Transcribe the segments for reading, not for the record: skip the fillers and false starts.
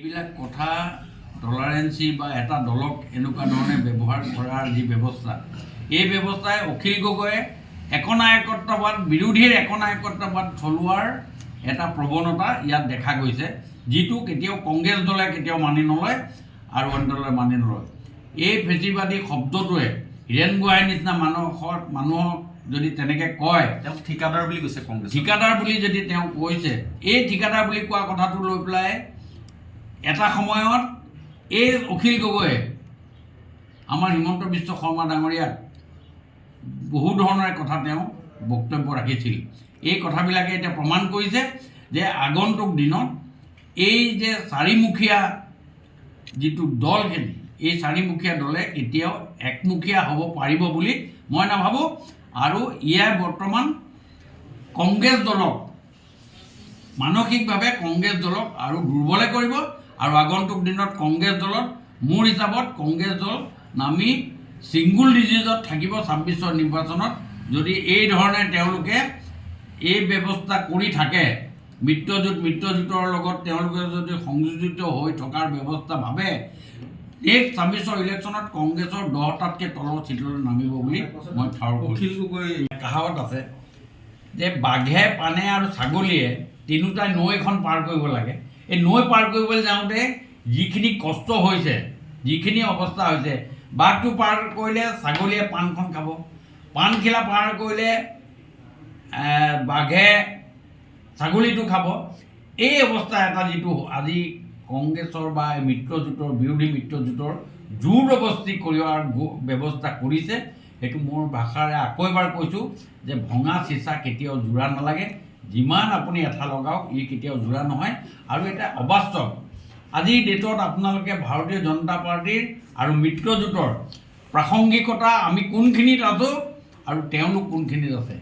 এইবিলাক কথা টলাৰেঞ্চি বা এটা দলক এনেকুৱা ধৰণে ব্যৱহাৰ কৰাৰ যি ব্যৱস্থা, এই ব্যৱস্থাই অখিল গগৈয়ে একনায়কত্ববাদ বিৰোধীৰ একনায়কত্ববাদ চলোৱাৰ এটা প্ৰৱণতা ইয়াত দেখা গৈছে, যিটো কেতিয়াও কংগ্ৰেছ দলে কেতিয়াও মানি নলয় আৰু অন্য দলে মানি নলয়। এই ফেচিবাদী শব্দটোৱে হীৰেণ গোহাঁইৰ নিচিনা মানুহক যদি তেনেকৈ কয়, তেওঁ ঠিকাদাৰ বুলি কৈছে কংগ্ৰেছ, ঠিকাদাৰ বুলি যদি তেওঁ কৈছে, এই ঠিকাদাৰ বুলি কোৱা কথাটো লৈ পেলাই এটা সময়ত এই অখিল গগৈয়ে আমাৰ হিমন্ত বিশ্ব শৰ্মা ডাঙৰীয়াক বহু ধৰণৰ কথা তেওঁ বক্তব্য ৰাখিছিল। এই কথাবিলাকে এতিয়া প্ৰমাণ কৰিছে যে আগন্তুক দিনত এই যে চাৰিমুখীয়া যিটো দলখিনি, এই চাৰিমুখীয়া দলে কেতিয়াও একমুখীয়া হ'ব পাৰিব বুলি মই নাভাবোঁ। আৰু ইয়াৰ বৰ্তমান কংগ্ৰেছ দলক মানসিকভাৱে কংগ্ৰেছ দলক আৰু দুৰ্বলে কৰিব আৰু আগন্তুক দিনত কংগ্ৰেছ দলত মোৰ হিচাপত কংগ্ৰেছ দল নামি ছিংগুল ডিজিটত থাকিব ২৬ৰ নিৰ্বাচনত। যদি এই ধৰণে তেওঁলোকে এই ব্যৱস্থা কৰি থাকে, মিত্ৰজোঁটৰ লগত তেওঁলোকে যদি সংযোজিত হৈ থকাৰ ব্যৱস্থা ভাবে, নেক্সট ২৬ৰ ইলেকশ্যনত কংগ্ৰেছৰ ১০টাতকৈ তলৰ চিটলৈ নামিব বুলি মই ঠাউৰ কৰিছোঁ। অখিল গগৈ কাহাৱত আছে যে বাঘে, পানে আৰু ছাগলীয়ে তিনিওটাই নৈ এখন পাৰ কৰিব লাগে। এই নৈ পাৰ কৰিবলৈ যাওঁতে যিখিনি কষ্ট হৈছে, যিখিনি অৱস্থা হৈছে, বাঘটো পাৰ কৰিলে ছাগলীয়ে পাণখন খাব, পাণখিলা পাৰ কৰিলে বাঘে ছাগলীটো খাব। এই অৱস্থা এটা যিটো আজি কংগ্ৰেছৰ বা মিত্ৰজোঁটৰ বিৰোধী মিত্ৰজোঁটৰ জোৰ জবস্তি কৰাৰ ব্যৱস্থা কৰিছে, সেইটো মোৰ ভাষাৰে আকৌ এবাৰ কৈছোঁ যে ভঙা চিচা কেতিয়াও জোৰা নালাগে। যিমান আপুনি এঠা লগাওক, ই কেতিয়াও জোৰা নহয়। আৰু এটা অবাস্তৱ, আজিৰ ডেটত আপোনালোকে ভাৰতীয় জনতা পাৰ্টীৰ আৰু মিত্ৰজোঁটৰ প্ৰাসংগিকতা আমি কোনখিনিত আছোঁ আৰু তেওঁলোক কোনখিনিত আছে।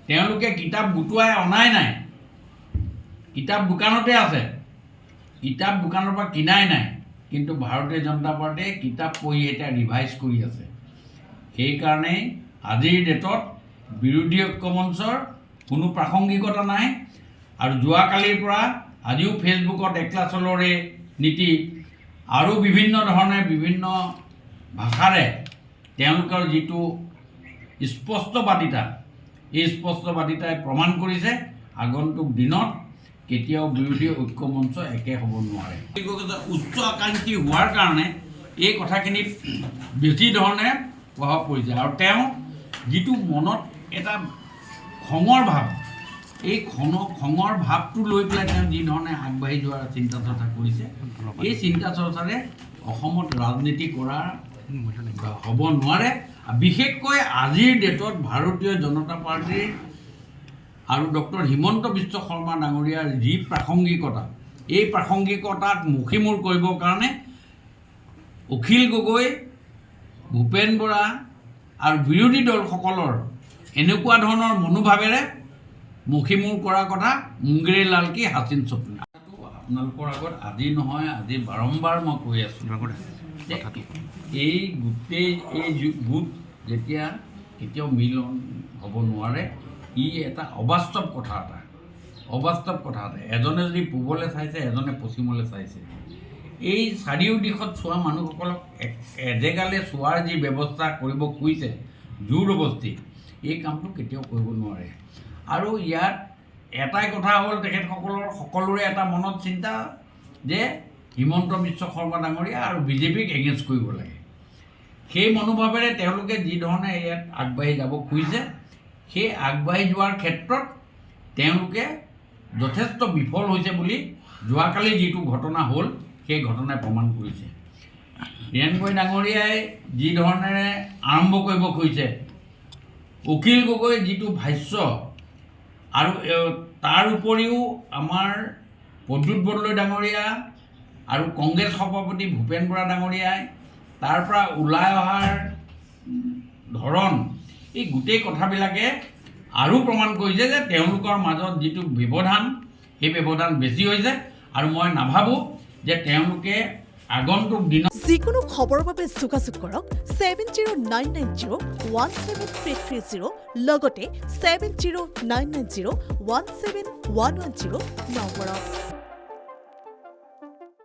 তেওঁলোকে কিতাপ গোটোৱাই অনাই নাই, কিতাপ দোকানতে আছে, কিতাপ দোকানৰ পৰা কিনাই নাই, কিন্তু ভাৰতীয় জনতা পাৰ্টীয়ে কিতাপ পঢ়ি এতিয়া ৰিভাইজ কৰি আছে। সেইকাৰণে আজিৰ ডেটত বিৰোধী ঐক্যমঞ্চৰ কোনো প্ৰাসংগিকতা নাই। আৰু যোৱাকালিৰ পৰা আজিও ফেচবুকত একলা চলৰে নীতি আৰু বিভিন্ন ধৰণে বিভিন্ন ভাষাৰে তেওঁলোকৰ যিটো স্পষ্টবাদিতা, এই স্পষ্টবাদিতাই প্ৰমাণ কৰিছে আগন্তুক দিনত কেতিয়াও বিৰোধী ঐক্যমঞ্চ একে হ'ব নোৱাৰে। উচ্চ আকাংক্ষী হোৱাৰ কাৰণে এই কথাখিনিত বেছি ধৰণে প্ৰভাৱ পৰিছে। আৰু তেওঁ যিটো মনত এটা খঙৰ ভাৱ, এই খঙৰ ভাৱটো লৈ পেলাই তেওঁ যি ধৰণে আগবাঢ়ি যোৱাৰ চিন্তা চৰ্চা কৰিছে, এই চিন্তা চৰ্চাৰে অসমত ৰাজনীতি কৰা হ'ব নোৱাৰে। বিশেষকৈ আজিৰ ডেটত ভাৰতীয় জনতা পাৰ্টীৰ আৰু ডক্টৰ হিমন্ত বিশ্ব শৰ্মা ডাঙৰীয়াৰ যি প্ৰাসংগিকতা, এই প্ৰাসংগিকতাক মষিমূৰ কৰিবৰ কাৰণে অখিল গগৈ, ভূপেন বৰা আৰু বিৰোধী দলসকলৰ এনেকুৱা ধৰণৰ মনোভাৱেৰে মষিমূৰ কৰাৰ কথা মুংগেৰী লাল কি হাচিন চপনি। আপোনালোকৰ আগত আজি নহয়, আজি বাৰম্বাৰ মই কৈ আছোঁ, এই গোটেই এই গোট যেতিয়া কেতিয়াও মিলন হ'ব নোৱাৰে। ই এটা অবাস্তৱ কথা এটা, অবাস্তৱ কথা এটা। এজনে যদি পূবলৈ চাইছে, এজনে পশ্চিমলৈ চাইছে। এই চাৰিও দিশত চোৱা মানুহসকলক এজেগালৈ চোৱাৰ যি ব্যৱস্থা কৰিব খুজিছে জোৰ জবস্তি, এই কামটো কেতিয়াও কৰিব নোৱাৰে। আৰু ইয়াত এটাই কথা হ'ল, তেখেতসকলৰ সকলোৰে এটা মনত চিন্তা যে হিমন্ত বিশ্ব শৰ্মা ডাঙৰীয়া আৰু বিজেপিক এগেইনষ্ট কৰিব লাগে। সেই মনোভাৱেৰে তেওঁলোকে যি ধৰণে ইয়াত আগবাঢ়ি যাব খুজিছে, সেই আগবাঢ়ি যোৱাৰ ক্ষেত্ৰত তেওঁলোকে যথেষ্ট বিফল হৈছে বুলি যোৱাকালি যিটো ঘটনা হ'ল, সেই ঘটনাই প্ৰমাণ কৰিছে। হীৰেণ গোহাঁই ডাঙৰীয়াই যি ধৰণেৰে আৰম্ভ কৰিব খুজিছে, অখিল গগৈ যিটো ভাষ্য, আৰু তাৰ উপৰিও আমাৰ প্ৰদ্যুৎ বৰদলৈ ডাঙৰীয়া আৰু কংগ্ৰেছ সভাপতি ভূপেন বৰা ডাঙৰীয়াই তাৰ পৰা ওলাই অহাৰ ধৰণ, এই গোটেই কথাবিলাকে আৰু প্ৰমাণ কৰিছে যে তেওঁলোকৰ মাজত যিটো ব্যৱধান, সেই ব্যৱধান বেছি হৈছে। আৰু মই নাভাবোঁ যে তেওঁলোকে আগন্তুক দিনত যিকোনো খবৰৰ বাবে যোগাযোগ কৰক 7099017330 লগতে 7099017110 নম্বৰত।